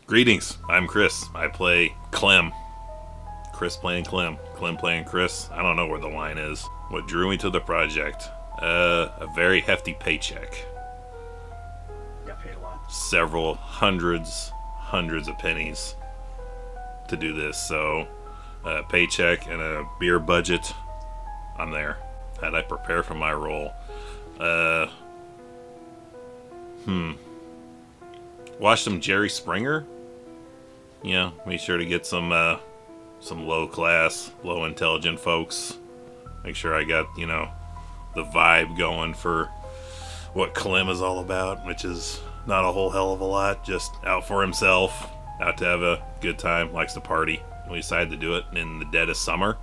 Greetings, I'm Chris. I play Clem. Chris playing Clem. Clem playing Chris. I don't know where the line is. What drew me to the project? A very hefty paycheck. Got paid a lot. Several hundreds of pennies to do this. So, a paycheck and a beer budget. I'm there. How'd I prepare for my role? Watch some Jerry Springer. Yeah, make sure to get some low class, low intelligent folks. Make sure I got, you know, the vibe going for what Clem is all about, which is not a whole hell of a lot, just out for himself, out to have a good time, likes to party. We decided to do it in the dead of summer,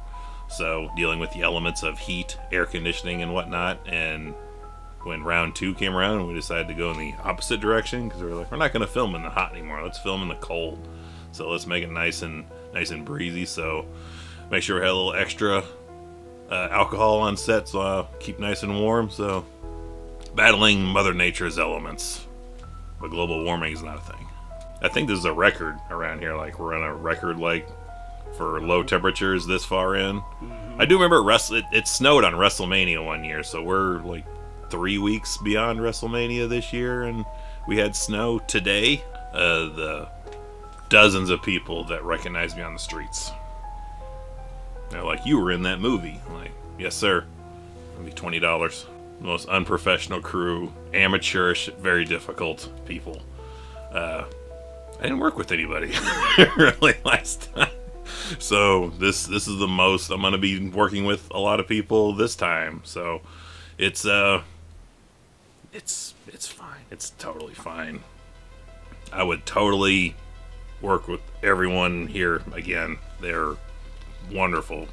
so dealing with the elements of heat, air conditioning, and whatnot. And when round 2 came around, we decided to go in the opposite direction because we were like, we're not going to film in the hot anymore. Let's film in the cold. So let's make it nice and breezy. So make sure we had a little extra alcohol on set, so I'll keep nice and warm. So battling Mother Nature's elements, but global warming is not a thing. I think this is a record around here. Like, we're on a record like for low temperatures this far in. I do remember it snowed on WrestleMania one year, so we're like 3 weeks beyond WrestleMania this year, and we had snow today. The dozens of people that recognized me on the streets, they're like, "You were in that movie." I'm like, "Yes, sir." It'll be $20. The most unprofessional crew, amateurish, very difficult people. I didn't work with anybody really last time, so this is the most I'm gonna be working with a lot of people this time. So it's fine. It's totally fine. I would totally work with everyone here again. They're wonderful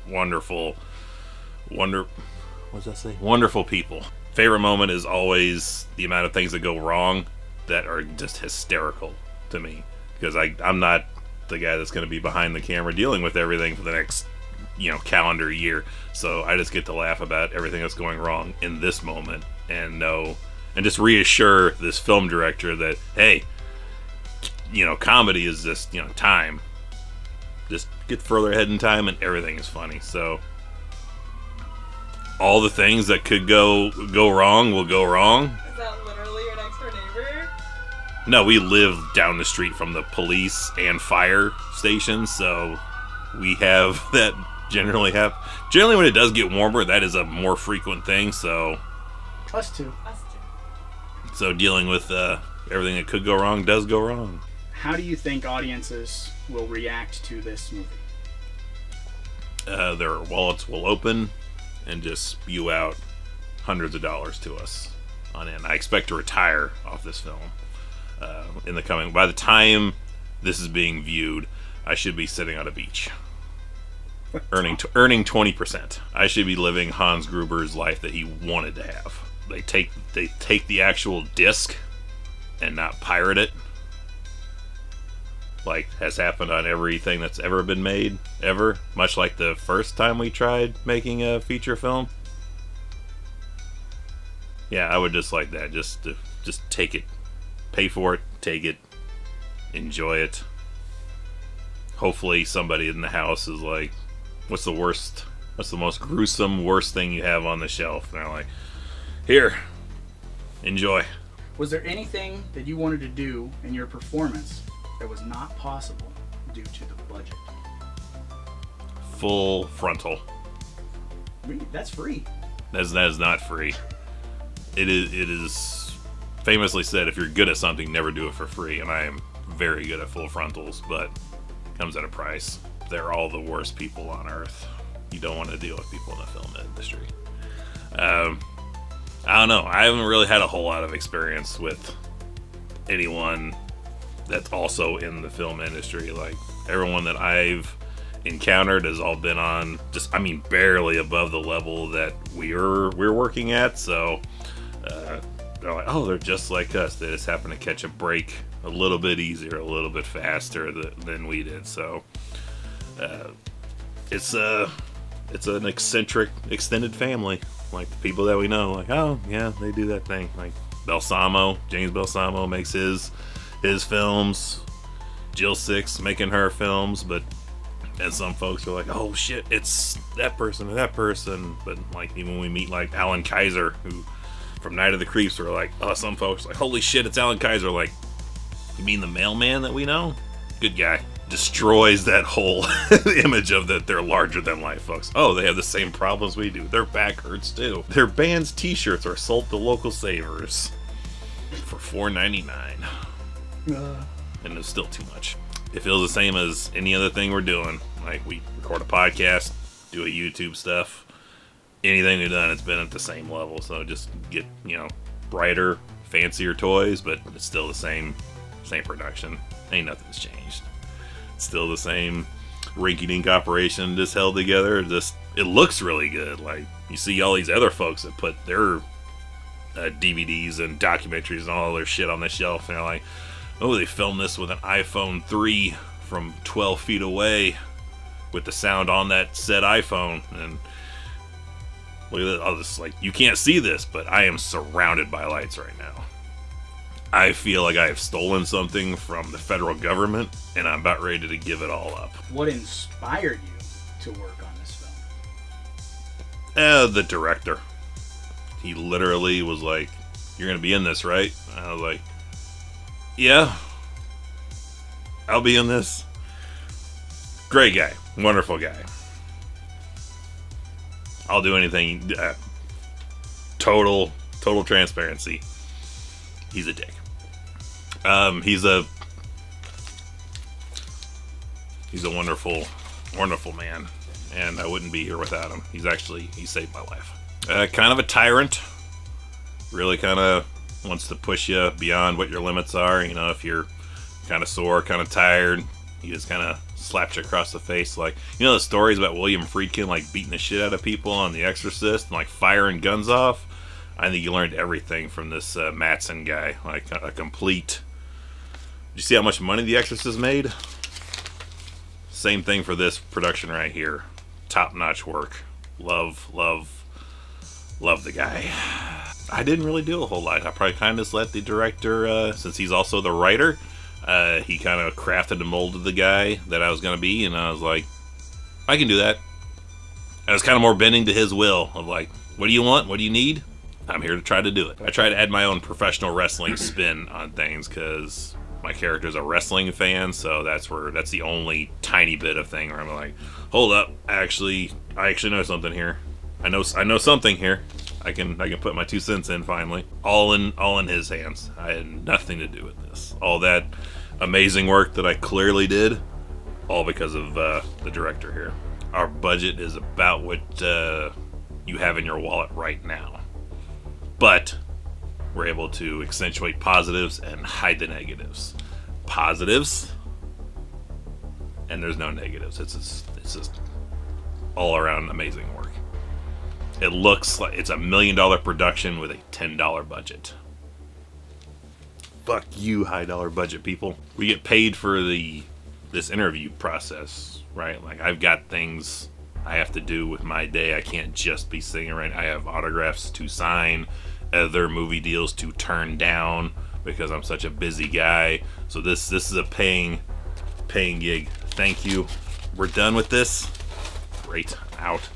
people. Favorite moment is always the amount of things that go wrong that are just hysterical to me, because I'm not the guy that's going to be behind the camera dealing with everything for the next, you know, calendar year. So I just get to laugh about everything that's going wrong in this moment and just reassure this film director that, hey, you know, comedy is just, you know, time. Just get further ahead in time and everything is funny. So all the things that could go wrong will go wrong. Is that literally your next door neighbor? No, we live down the street from the police and fire station, so we have that generally when it does get warmer, that is a more frequent thing. So Us too. So dealing with everything that could go wrong does go wrong. How do you think audiences will react to this movie? Their wallets will open and just spew out hundreds of dollars to us on end. I expect to retire off this film by the time this is being viewed, I should be sitting on a beach earning 20%. I should be living Hans Gruber's life that he wanted to have. They take the actual disc and not pirate it, like has happened on everything that's ever been made, ever. Much like the first time we tried making a feature film. Yeah, I would just like that. Just take it. Pay for it. Take it. Enjoy it. Hopefully somebody in the house is like, what's the most gruesome, worst thing you have on the shelf? And they're like, here, enjoy. Was there anything that you wanted to do in your performance that was not possible due to the budget? Full frontal. That's free. That is not free. It is famously said, if you're good at something, never do it for free. And I am very good at full frontals, but it comes at a price. They're all the worst people on earth. You don't want to deal with people in the film industry. I don't know. I haven't really had a whole lot of experience with anyone that's also in the film industry. Like, everyone that I've encountered has all been on barely above the level that we're working at. So they're like, oh, they're just like us. They just happen to catch a break a little bit easier, a little bit faster than we did. So it's an eccentric extended family. Like the people that we know, like, oh yeah, they do that thing. Like James Balsamo makes his films. Jill Six making her films, but and some folks are like, oh shit, it's that person or that person. But like even when we meet like Alan Kaiser, who from Night of the Creeps, are like, oh, some folks are like, holy shit, it's Alan Kaiser. Like, you mean the mailman that we know? Good guy. Destroys that whole image of that they're larger than life, folks. Oh, they have the same problems we do. Their back hurts too. Their band's t-shirts are sold to local savers for $4.99. And it's still too much. It feels the same as any other thing we're doing. Like, we record a podcast, do a YouTube stuff. Anything we've done, it's been at the same level. So just get, you know, brighter, fancier toys, but it's still the same production. Ain't nothing's changed. It's still the same rinky-dink operation, just held together. Just, it looks really good. Like, you see all these other folks that put their DVDs and documentaries and all their shit on the shelf, and they're like, oh, they filmed this with an iPhone 3 from 12 feet away with the sound on that said iPhone. And look at this. I'll just, like, you can't see this, but I am surrounded by lights right now. I feel like I have stolen something from the federal government, and I'm about ready to give it all up. What inspired you to work on this film? The director. He literally was like, you're going to be in this, right? And I was like, yeah, I'll be in this. Great guy. Wonderful guy. I'll do anything. Total transparency. He's a dick. He's a wonderful man, and I wouldn't be here without him. He saved my life. Kind of a tyrant. Really kind of wants to push you beyond what your limits are. You know, if you're kind of sore, kind of tired, he just kind of slaps you across the face. Like, you know the stories about William Friedkin, like, beating the shit out of people on The Exorcist and, like, firing guns off? I think you learned everything from this Mattson guy. Like, a complete... Did you see how much money The Exorcist made? Same thing for this production right here. Top-notch work. Love the guy. I didn't really do a whole lot. I probably kind of just let the director, since he's also the writer, he kind of crafted and molded the guy that I was going to be, and I was like, I can do that. I was kind of more bending to his will of like, what do you want? What do you need? I'm here to try to do it. I try to add my own professional wrestling spin on things because my character's a wrestling fan, so that's the only tiny bit of thing where I'm like, hold up, I actually know something here. I know something here. I can put my 2 cents in finally. All in his hands. I had nothing to do with this. All that amazing work that I clearly did, all because of the director here. Our budget is about what you have in your wallet right now. But we're able to accentuate positives and hide the negatives. Positives, and there's no negatives. It's just all around amazing work. It looks like it's $1 million production with a $10 budget. Fuck you, high dollar budget people. We get paid for this interview process, right? Like, I've got things I have to do with my day. I can't just be sitting around. I have autographs to sign, other movie deals to turn down because I'm such a busy guy. So this is a paying gig. Thank you. We're done with this. Great. Out.